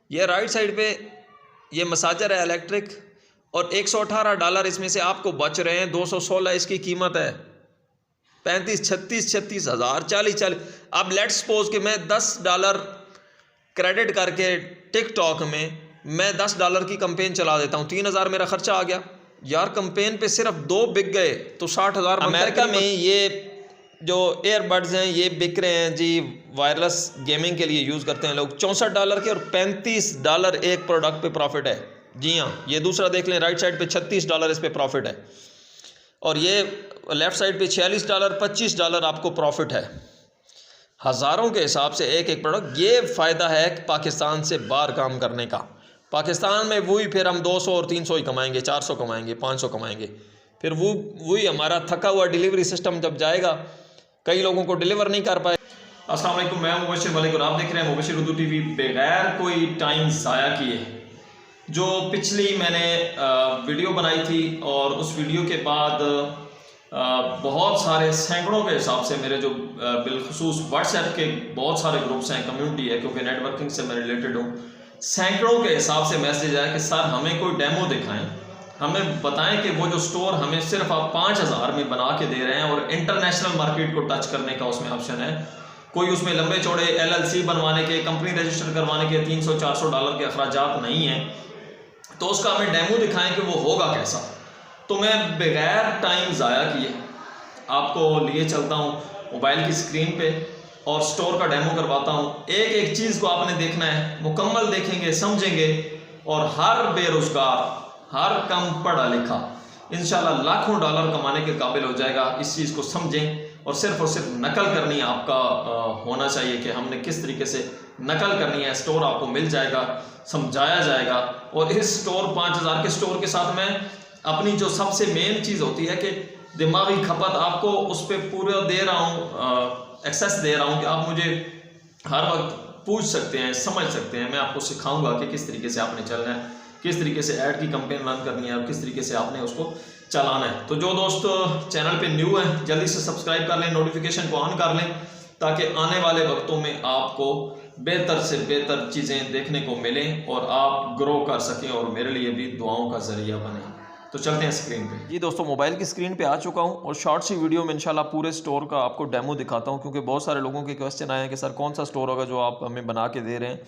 ये right side पे ये मसाजर है इलेक्ट्रिक, और $118 इसमें से आपको बच रहे हैं। 216 इसकी कीमत है। 35, 36 हज़ार, 40। अब लेट्स सपोज कि मैं $10 क्रेडिट करके टिकटॉक में मैं $10 की कंपेन चला देता हूँ, 3000 मेरा खर्चा आ गया यार। कंपेन पे सिर्फ 2 बिक गए तो 60,000। अमेरिका में ये जो एयरबड्स हैं ये बिक रहे हैं जी, वायरलेस गेमिंग के लिए यूज़ करते हैं लोग, $64 के, और $35 एक प्रोडक्ट पे प्रॉफिट है। जी हाँ, ये दूसरा देख लें, राइट साइड पे $36 इस पे प्रॉफिट है, और ये लेफ़्ट साइड पे $46, $25 आपको प्रॉफिट है। हज़ारों के हिसाब से एक एक प्रोडक्ट। ये फ़ायदा है पाकिस्तान से बाहर काम करने का। पाकिस्तान में वही फिर हम 200 और 300 ही कमाएंगे, 400 कमाएंगे, 500 कमाएंगे, फिर वही हमारा थका हुआ डिलीवरी सिस्टम जब जाएगा, कई लोगों को डिलीवर नहीं कर पाए। अस्सलाम वालेकुम, मैं मुबशिर मलिक और आप देख रहे हैं मुबशिर उर्दू टीवी। बगैर कोई टाइम ज़ाया किए जो पिछली मैंने वीडियो बनाई थी, और उस वीडियो के बाद बहुत सारे सैकड़ों के हिसाब से मेरे जो बिलखुसूस व्हाट्सएप के बहुत सारे ग्रुप्स हैं, कम्युनिटी है, क्योंकि नेटवर्किंग से मैं रिलेटेड हूँ, सैकड़ों के हिसाब से मैसेज आया कि सर हमें कोई डेमो दिखाएं, हमें बताएं कि वो जो स्टोर हमें सिर्फ आप 5000 में बना के दे रहे हैं, और इंटरनेशनल मार्केट को टच करने का उसमें ऑप्शन है, कोई उसमें लंबे चौड़े LLC बनवाने के, कंपनी रजिस्टर करवाने के $300-400 के अखराजात नहीं हैं, तो उसका हमें डेमो दिखाएं कि वो होगा कैसा। तो मैं बगैर टाइम ज़ाया किए आपको लिए चलता हूँ मोबाइल की स्क्रीन पे और स्टोर का डेमो करवाता हूँ। एक एक चीज़ को आपने देखना है, मुकम्मल देखेंगे, समझेंगे, और हर बेरोज़गार, हर कम पढ़ा लिखा इंशाल्लाह लाखों डॉलर कमाने के काबिल हो जाएगा। इस चीज़ को समझें, और सिर्फ नकल करनी आपका होना चाहिए कि हमने किस तरीके से नकल करनी है। स्टोर आपको मिल जाएगा, समझाया जाएगा, और इस स्टोर 5000 के स्टोर के साथ में अपनी जो सबसे मेन चीज़ होती है कि दिमागी खपत आपको उस पर पूरा दे रहा हूँ, एक्सेस दे रहा हूँ कि आप मुझे हर वक्त पूछ सकते हैं, समझ सकते हैं। मैं आपको सिखाऊंगा कि किस तरीके से आपने चलना है, किस तरीके से ऐड की कंपेन रन करनी है, और किस तरीके से आपने उसको चलाना है। तो जो दोस्त चैनल पे न्यू हैं जल्दी से सब्सक्राइब कर लें, नोटिफिकेशन को ऑन कर लें, ताकि आने वाले वक्तों में आपको बेहतर से बेहतर चीज़ें देखने को मिलें और आप ग्रो कर सकें, और मेरे लिए भी दुआओं का ज़रिया बने। तो चलते हैं स्क्रीन पे। जी दोस्तों, मोबाइल की स्क्रीन पे आ चुका हूँ, और शॉर्ट सी वीडियो में इंशाल्लाह पूरे स्टोर का आपको डेमो दिखाता हूँ, क्योंकि बहुत सारे लोगों के क्वेश्चन आए हैं कि सर कौन सा स्टोर होगा जो आप हमें बना के दे रहे हैं,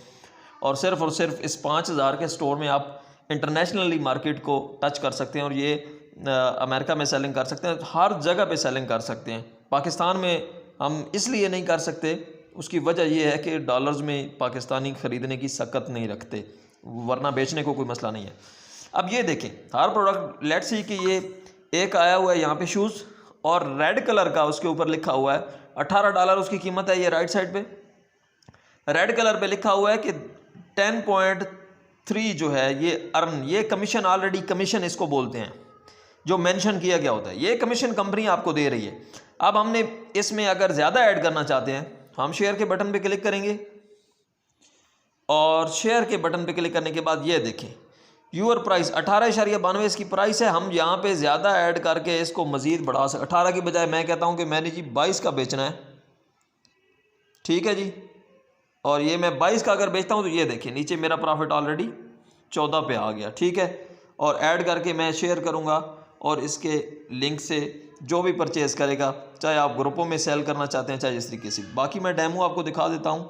और सिर्फ इस 5000 के स्टोर में आप इंटरनेशनली मार्केट को टच कर सकते हैं, और ये अमेरिका में सेलिंग कर सकते हैं, हर जगह पे सेलिंग कर सकते हैं। पाकिस्तान में हम इसलिए नहीं कर सकते, उसकी वजह यह है कि डॉलर्स में पाकिस्तानी ख़रीदने की सकत नहीं रखते, वरना बेचने को कोई मसला नहीं है। अब ये देखें, हर प्रोडक्ट, लेट्स सी कि ये एक आया हुआ है यहाँ पे शूज़, और रेड कलर का उसके ऊपर लिखा हुआ है $18 उसकी कीमत है। ये राइट साइड पे रेड कलर पे लिखा हुआ है कि 10.3 जो है ये अर्न, ये कमीशन, ऑलरेडी कमीशन इसको बोलते हैं, जो मेंशन किया गया होता है, ये कमीशन कंपनी आपको दे रही है। अब हमने इसमें अगर ज़्यादा ऐड करना चाहते हैं, हम शेयर के बटन पे क्लिक करेंगे, और शेयर के बटन पे क्लिक करने के बाद ये देखें यूर प्राइस 18.92 इसकी प्राइस है। हम यहाँ पे ज़्यादा ऐड करके इसको मज़ीद बढ़ा सकते, 18 की बजाय मैं कहता हूँ कि मैंने जी 22 का बेचना है, ठीक है जी, और ये मैं 22 का अगर बेचता हूँ तो ये देखिए नीचे मेरा प्रॉफिट ऑलरेडी 14 पे आ गया, ठीक है। और ऐड करके मैं शेयर करूँगा, और इसके लिंक से जो भी परचेज़ करेगा, चाहे आप ग्रुपों में सेल करना चाहते हैं, चाहे इस तरीके से। बाकी मैं डेमो आपको दिखा देता हूँ,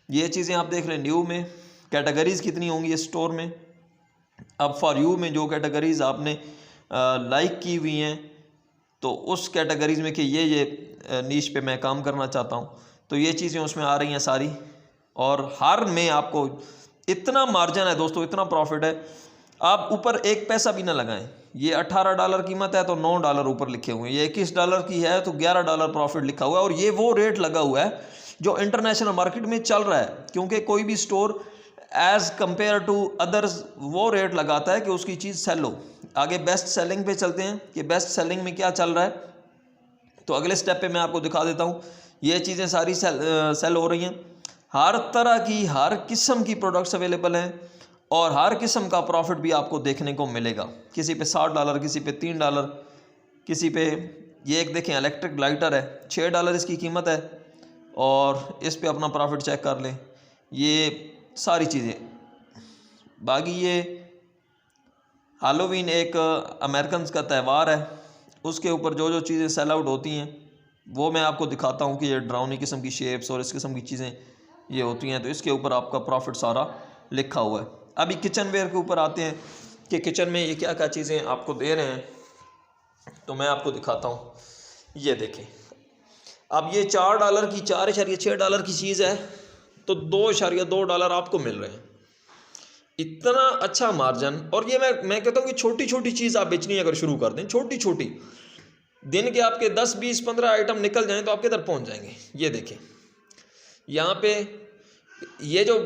ये चीज़ें आप देख लें। न्यू में कैटेगरीज़ कितनी होंगी इस स्टोर में। अब फॉर यू में जो कैटेगरीज़ आपने लाइक की हुई हैं, तो उस कैटेगरीज़ में कि ये नीश पे मैं काम करना चाहता हूँ, तो ये चीज़ें उसमें आ रही हैं सारी, और हर में आपको इतना मार्जिन है दोस्तों, इतना प्रॉफिट है, आप ऊपर एक पैसा भी ना लगाएं। ये $18 कीमत है तो $9 ऊपर लिखे हुए हैं, ये $21 की है तो $11 प्रॉफिट लिखा हुआ है, और ये वो रेट लगा हुआ है जो इंटरनेशनल मार्केट में चल रहा है, क्योंकि कोई भी store as compare to others वो रेट लगाता है कि उसकी चीज़ सेल हो। आगे बेस्ट सेलिंग पे चलते हैं कि बेस्ट सेलिंग में क्या चल रहा है। तो अगले स्टेप पे मैं आपको दिखा देता हूँ, ये चीज़ें सारी सेल हो रही हैं, हर तरह की, हर किस्म की प्रोडक्ट्स अवेलेबल हैं, और हर किस्म का प्रॉफिट भी आपको देखने को मिलेगा। किसी पे $60, किसी पे $3, किसी पे, ये एक देखें इलेक्ट्रिक लाइटर है, $6 इसकी कीमत है, और इस पे अपना प्रॉफिट चेक कर लें। ये सारी चीज़ें बाकी ये हैलोवीन एक अमेरिकन का त्यौहार है, उसके ऊपर जो जो चीज़ें सेल आउट होती हैं वो मैं आपको दिखाता हूँ कि ये ड्राउनी किस्म की शेप्स और इस किस्म की चीज़ें ये होती हैं, तो इसके ऊपर आपका प्रॉफिट सारा लिखा हुआ है। अभी किचन वेयर के ऊपर आते हैं कि किचन में ये क्या क्या चीज़ें आपको दे रहे हैं, तो मैं आपको दिखाता हूँ। ये देखें, अब ये $4 की $4.6 की चीज़ है तो $2.2 आपको मिल रहे हैं। इतना अच्छा मार्जिन। और ये मैं कहता हूँ कि छोटी छोटी चीज़ आप बेचनी अगर शुरू कर दें, छोटी छोटी, दिन के आपके 10, 20, 15 आइटम निकल जाएं तो आप किधर पहुँच जाएंगे। ये देखें, यहाँ पे ये जो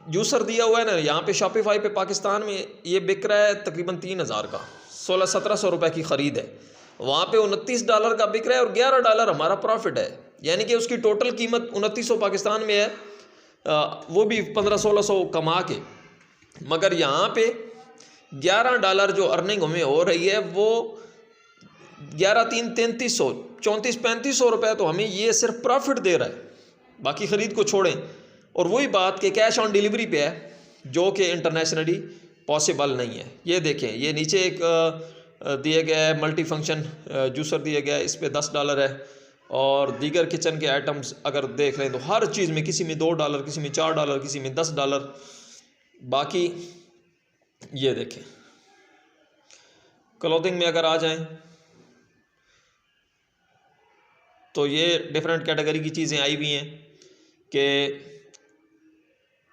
जूसर दिया हुआ है ना, यहाँ पे शॉपिफाई पे पाकिस्तान में ये बिक रहा है तकरीबन 3000 का, 1600-1700 रुपये की ख़रीद है। वहाँ पे $29 का बिक रहा है और $11 हमारा प्रॉफिट है, यानी कि उसकी टोटल कीमत 2900 पाकिस्तान में है, वो भी 1500-1600 कमा के। मगर यहाँ पे $11 जो अर्निंग हमें हो रही है वो 11-3-3300, 34-3500 रुपये तो हमें ये सिर्फ प्रॉफिट दे रहा है, बाकी ख़रीद को छोड़ें। और वही बात कि कैश ऑन डिलीवरी पे है, जो कि इंटरनेशनली पॉसिबल नहीं है। ये देखें, ये नीचे एक दिए गया है मल्टी फंक्शन जूसर दिया गया है, इस पे $10 है। और दीगर किचन के आइटम्स अगर देख लें तो हर चीज़ में किसी में $2, किसी में $4, किसी में $10। बाकी ये देखें, क्लोथिंग में अगर आ जाएं तो ये डिफरेंट कैटेगरी की चीज़ें आई हुई हैं कि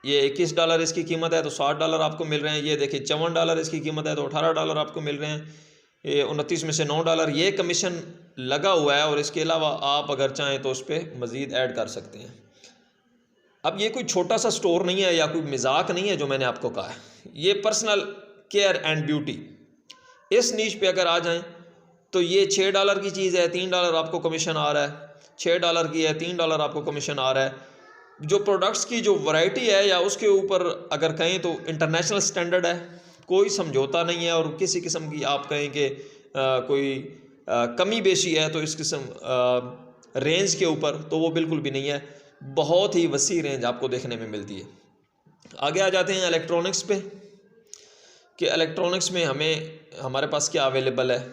ये $21 इसकी कीमत है तो $60 आपको मिल रहे हैं। ये देखिए $54 इसकी कीमत है तो $18 आपको मिल रहे हैं। ये 29 में से $9 ये कमीशन लगा हुआ है, और इसके अलावा आप अगर चाहें तो उस पर मज़ीद ऐड कर सकते हैं। अब ये कोई छोटा सा स्टोर नहीं है या कोई मजाक नहीं है जो मैंने आपको कहा है, ये पर्सनल केयर एंड ब्यूटी, इस नीश पे अगर आ जाएं तो ये $6 की चीज़ है, $3 आपको कमीशन आ रहा है, $6 की है, $3 आपको कमीशन आ रहा है। जो प्रोडक्ट्स की जो वैरायटी है या उसके ऊपर अगर कहें तो इंटरनेशनल स्टैंडर्ड है, कोई समझौता नहीं है। और किसी किस्म की आप कहें कि कोई कमी बेशी है तो इस किस्म रेंज के ऊपर तो वो बिल्कुल भी नहीं है, बहुत ही वसी रेंज आपको देखने में मिलती है। आगे आ जाते हैं इलेक्ट्रॉनिक्स पे कि इलेक्ट्रॉनिक्स में हमारे पास क्या अवेलेबल है।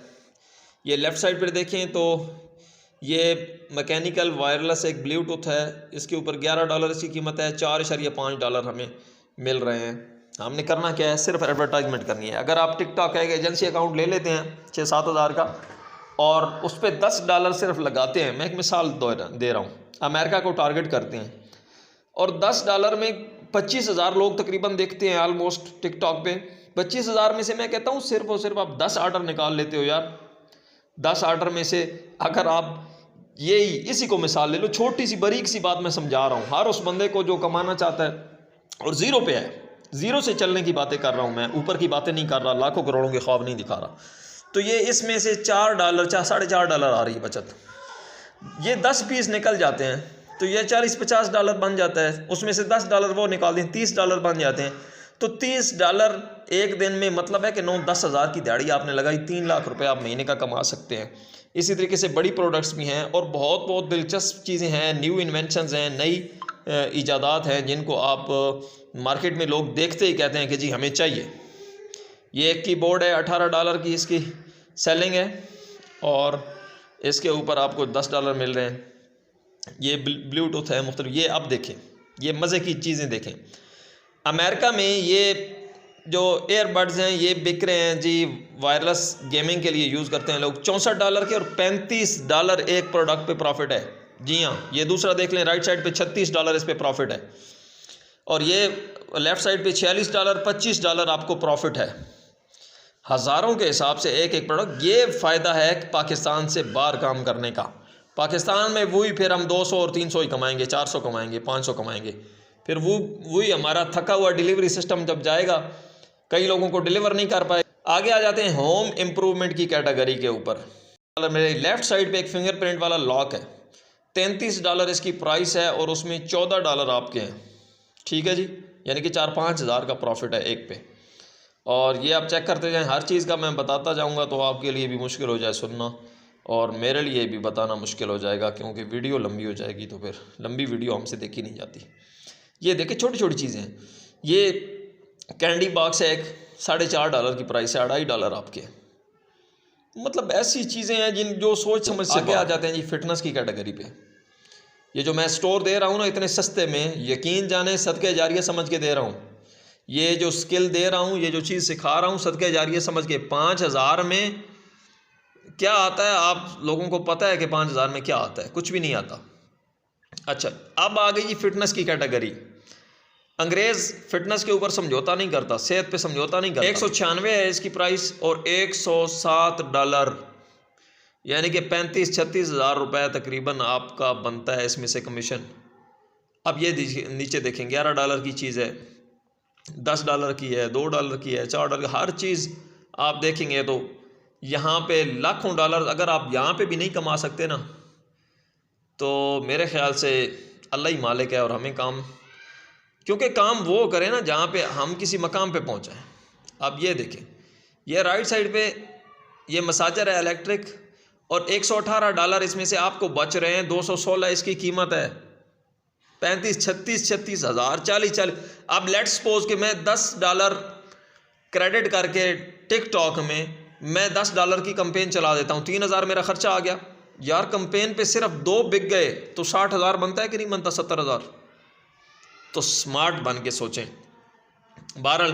ये लेफ़्ट साइड पर देखें तो ये मैकेनिकल वायरलेस एक ब्लूटूथ है, इसके ऊपर $11 इसकी कीमत है, $4.5 हमें मिल रहे हैं। हमने करना क्या है, सिर्फ एडवर्टाइजमेंट करनी है। अगर आप टिकटॉक एक एजेंसी अकाउंट ले लेते हैं 6-7 हज़ार का और उस पर $10 सिर्फ लगाते हैं, मैं एक मिसाल दे रहा हूँ, अमेरिका को टारगेट करते हैं और $10 में 25,000 लोग तकरीबन देखते हैं आलमोस्ट टिकटॉक पे। 25,000 में से मैं कहता हूँ सिर्फ और सिर्फ आप 10 आर्डर निकाल लेते हो यार। 10 आर्डर में से अगर आप इसी को मिसाल ले लो, छोटी सी बारीक सी बात मैं समझा रहा हूँ, हर उस बंदे को जो कमाना चाहता है और ज़ीरो पे है, ज़ीरो से चलने की बातें कर रहा हूँ मैं, ऊपर की बातें नहीं कर रहा, लाखों करोड़ों के ख्वाब नहीं दिखा रहा। तो ये इसमें से $4 $4.5 आ रही है बचत। ये 10 पीस निकल जाते हैं तो ये $40-50 बन जाता है, उसमें से $10 वो निकाल दें, $30 बन जाते हैं। तो $30 एक दिन में मतलब है कि 9-10 हज़ार की दिहाड़ी आपने लगाई, 3 लाख रुपए आप महीने का कमा सकते हैं। इसी तरीके से बड़ी प्रोडक्ट्स भी हैं और बहुत बहुत दिलचस्प चीज़ें हैं, न्यू इन्वेंशंस हैं, नई ईजादात हैं जिनको आप मार्केट में लोग देखते ही कहते हैं कि जी हमें चाहिए। ये एक कीबोर्ड है, $18 की इसकी सेलिंग है और इसके ऊपर आपको $10 मिल रहे हैं। ये ब्लूटूथ है मुख्तलिफ। ये आप देखें, ये मज़े की चीज़ें देखें, अमेरिका में ये जो एयरबड्स हैं ये बिक रहे हैं जी, वायरलेस गेमिंग के लिए यूज़ करते हैं लोग, $64 के और $35 एक प्रोडक्ट पे प्रॉफिट है। जी हाँ, ये दूसरा देख लें, राइट साइड पे $36 इस पे प्रॉफिट है और ये लेफ़्ट साइड पे $46 $25 आपको प्रॉफिट है, हज़ारों के हिसाब से एक एक प्रोडक्ट। ये फ़ायदा है कि पाकिस्तान से बाहर काम करने का। पाकिस्तान में वही फिर हम 200 और 300 ही कमाएंगे, 400 कमाएंगे, 500 कमाएंगे, फिर वही हमारा थका हुआ डिलीवरी सिस्टम जब जाएगा कई लोगों को डिलीवर नहीं कर पाए। आगे आ जाते हैं होम इम्प्रूवमेंट की कैटेगरी के ऊपर। मेरे लेफ़्ट साइड पे एक फिंगरप्रिंट वाला लॉक है, $33 इसकी प्राइस है और उसमें $14 आपके हैं, ठीक है जी, यानी कि 4-5 हज़ार का प्रॉफिट है एक पे। और ये आप चेक करते जाएं, हर चीज़ का मैं बताता जाऊंगा तो आपके लिए भी मुश्किल हो जाए सुनना और मेरे लिए भी बताना मुश्किल हो जाएगा, क्योंकि वीडियो लंबी हो जाएगी तो फिर लंबी वीडियो हमसे देखी नहीं जाती। ये देखिए छोटी छोटी चीज़ें हैं, ये कैंडी बॉक्स है एक $4.5 की प्राइस है, $2.5 आपके। मतलब ऐसी चीज़ें हैं जिन जो सोच समझ से आगे आ जाते हैं जी फिटनेस की कैटेगरी पे। ये जो मैं स्टोर दे रहा हूँ ना इतने सस्ते में, यकीन जाने सदके जारिया समझ के दे रहा हूँ। ये जो स्किल दे रहा हूँ, ये जो चीज़ सिखा रहा हूँ, सदके जारिया समझ के। 5,000 में क्या आता है आप लोगों को पता है कि 5,000 में क्या आता है? कुछ भी नहीं आता। अच्छा, अब आ गई फिटनेस की कैटेगरी। अंग्रेज़ फिटनेस के ऊपर समझौता नहीं करता, सेहत पे समझौता नहीं करता। 196 है इसकी प्राइस और $107, यानी कि 35-36 हज़ार रुपये तकरीबन आपका बनता है इसमें से कमीशन। अब ये नीचे देखें, $11 की चीज़ है, $10 की है, $2 की है, $4, हर चीज़ आप देखेंगे तो यहाँ पे लाखों डॉलर। अगर आप यहाँ पे भी नहीं कमा सकते ना, तो मेरे ख़्याल से अल्लाह ही मालिक है और हमें काम, क्योंकि काम वो करें ना जहाँ पे हम किसी मकाम पे पहुँचाएँ। अब ये देखें, ये राइट साइड पे ये मसाजर है इलेक्ट्रिक और $118 इसमें से आपको बच रहे हैं। 216 इसकी कीमत है। 35-36 हज़ार, 40। अब लेट्स सपोज कि मैं $10 क्रेडिट करके टिकटॉक में मैं $10 की कंपेन चला देता हूँ, 3,000 मेरा खर्चा आ गया। यार कंपेन पे सिर्फ 2 बिक गए तो 60,000 बनता है कि नहीं बनता? 70,000। तो स्मार्ट बन के सोचें। बहरहाल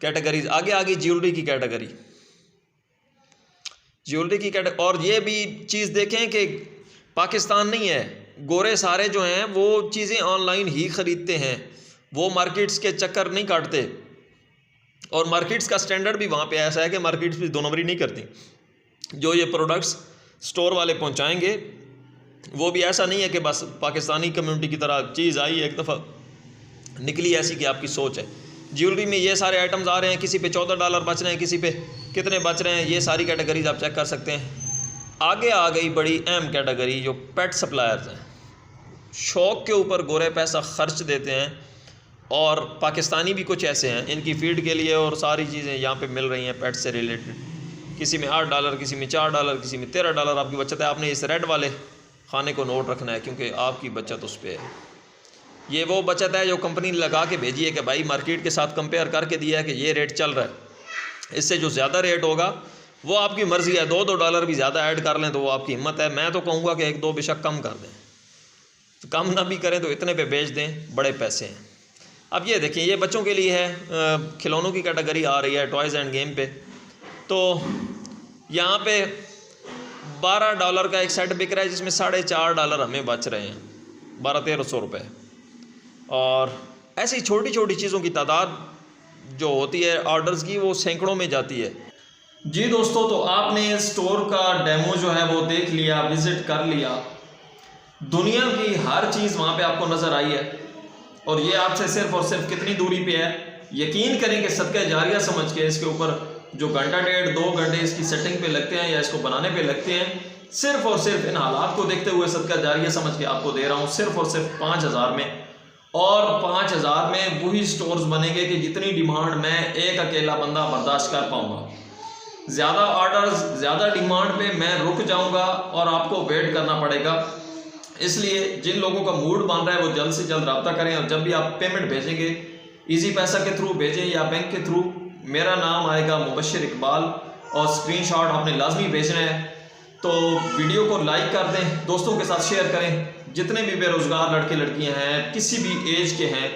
कैटेगरीज आगे आ गई। ज्वेलरी की कैटेगरी, और ये भी चीज़ देखें कि पाकिस्तान नहीं है, गोरे सारे जो हैं वो चीज़ें ऑनलाइन ही ख़रीदते हैं, वो मार्केट्स के चक्कर नहीं काटते। और मार्केट्स का स्टैंडर्ड भी वहाँ पे ऐसा है कि मार्केट्स भी 2 नंबरी नहीं करती। जो ये प्रोडक्ट्स स्टोर वाले पहुँचाएंगे वो भी ऐसा नहीं है कि बस पाकिस्तानी कम्युनिटी की तरह चीज़ आई एक दफ़ा निकली ऐसी कि आपकी सोच है। ज्वेलरी में ये सारे आइटम्स आ रहे हैं, किसी पे $14 बच रहे हैं, किसी पे कितने बच रहे हैं, ये सारी कैटेगरीज आप चेक कर सकते हैं। आगे आ गई बड़ी अहम कैटेगरी जो पेट सप्लायर्स हैं। शौक़ के ऊपर गोरे पैसा खर्च देते हैं और पाकिस्तानी भी कुछ ऐसे हैं, इनकी फ़ीड के लिए और सारी चीज़ें यहाँ पे मिल रही हैं पेट से रिलेटेड। किसी में $8, किसी में $4, किसी में $13 आपकी बचत है। आपने इस रेड वाले खाने को नोट रखना है क्योंकि आपकी बचत उस पर है। ये वो बचत है जो कंपनी लगा के भेजी है कि भाई मार्केट के साथ कंपेयर करके दिया है कि ये रेट चल रहा है, इससे जो ज़्यादा रेट होगा वो आपकी मर्ज़ी है। $2 भी ज़्यादा ऐड कर लें तो वो आपकी हिम्मत है। मैं तो कहूँगा कि 1-2 बेशक कम कर दें, तो कम ना भी करें तो इतने पे बेच दें, बड़े पैसे हैं। अब ये देखिए, ये बच्चों के लिए है, खिलौनों की कैटेगरी आ रही है टॉयज़ एंड गेम पे। तो यहाँ पे $12 का एक सेट बिक रहा है जिसमें $4.5 हमें बच रहे हैं, 1200-1300 रुपये। और ऐसी छोटी छोटी चीज़ों की तादाद जो होती है ऑर्डर्स की वो सैकड़ों में जाती है। जी दोस्तों, तो आपने स्टोर का डेमो जो है वो देख लिया, विज़िट कर लिया। दुनिया की हर चीज़ वहाँ पे आपको नज़र आई है और ये आपसे सिर्फ और सिर्फ कितनी दूरी पे है? यकीन करें कि सदका जारिया समझ के इसके ऊपर जो घंटा 1.5-2 घंटे इसकी सेटिंग पे लगते हैं या इसको बनाने पे लगते हैं, सिर्फ और सिर्फ इन हालात को देखते हुए सदका जारिया समझ के आपको दे रहा हूँ सिर्फ और सिर्फ 5,000 में। और 5,000 में वही स्टोर्स बनेंगे कि जितनी डिमांड मैं एक अकेला बंदा बर्दाश्त कर पाऊँगा। ज़्यादा ऑर्डर्स, ज़्यादा डिमांड पे मैं रुक जाऊँगा और आपको वेट करना पड़ेगा। इसलिए जिन लोगों का मूड बन रहा है वो जल्द से जल्द रब्ता करें और जब भी आप पेमेंट भेजेंगे इजी पैसा के थ्रू भेजें या बैंक के थ्रू, मेरा नाम आएगा मुबश्शिर इकबाल और स्क्रीनशॉट आपने लाजमी भेजना है। तो वीडियो को लाइक कर दें, दोस्तों के साथ शेयर करें। जितने भी बेरोज़गार लड़के लड़कियां हैं, किसी भी एज के हैं,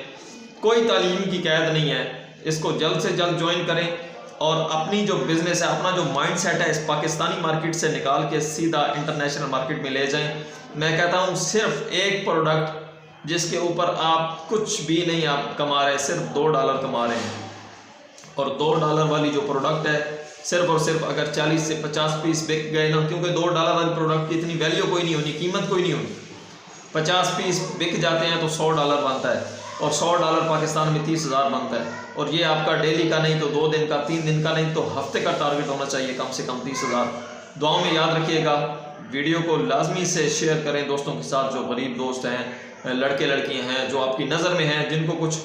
कोई तालीम की कैद नहीं है, इसको जल्द से जल्द ज्वाइन करें और अपनी जो बिज़नेस है, अपना जो माइंड सेट है इस पाकिस्तानी मार्केट से निकाल के सीधा इंटरनेशनल मार्केट में ले जाएं। मैं कहता हूँ सिर्फ एक प्रोडक्ट जिसके ऊपर आप कुछ भी नहीं आप कमा रहे, सिर्फ $2 कमा रहे हैं। और $2 वाली जो प्रोडक्ट है सिर्फ और सिर्फ अगर 40 से 50 पीस बिक गए ना, क्योंकि $2 वाली प्रोडक्ट की इतनी वैल्यू कोई नहीं होनी, कीमत कोई नहीं होनी। 50 पीस बिक जाते हैं तो $100 बनता है और $100 पाकिस्तान में 30,000 बनता है। और ये आपका डेली का नहीं तो 2 दिन का, 3 दिन का नहीं तो हफ्ते का टारगेट होना चाहिए कम से कम 30,000। दुआओं में याद रखिएगा। वीडियो को लाजमी से शेयर करें दोस्तों के साथ, जो गरीब दोस्त हैं, लड़के लड़कियां हैं, जो आपकी नज़र में हैं, जिनको कुछ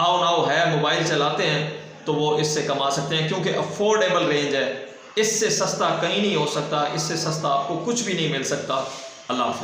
आओ नाव है, मोबाइल चलाते हैं, तो वो इससे कमा सकते हैं क्योंकि अफोर्डेबल रेंज है। इससे सस्ता कहीं नहीं हो सकता, इससे सस्ता आपको कुछ भी नहीं मिल सकता। अल्लाह हाफ़िज़।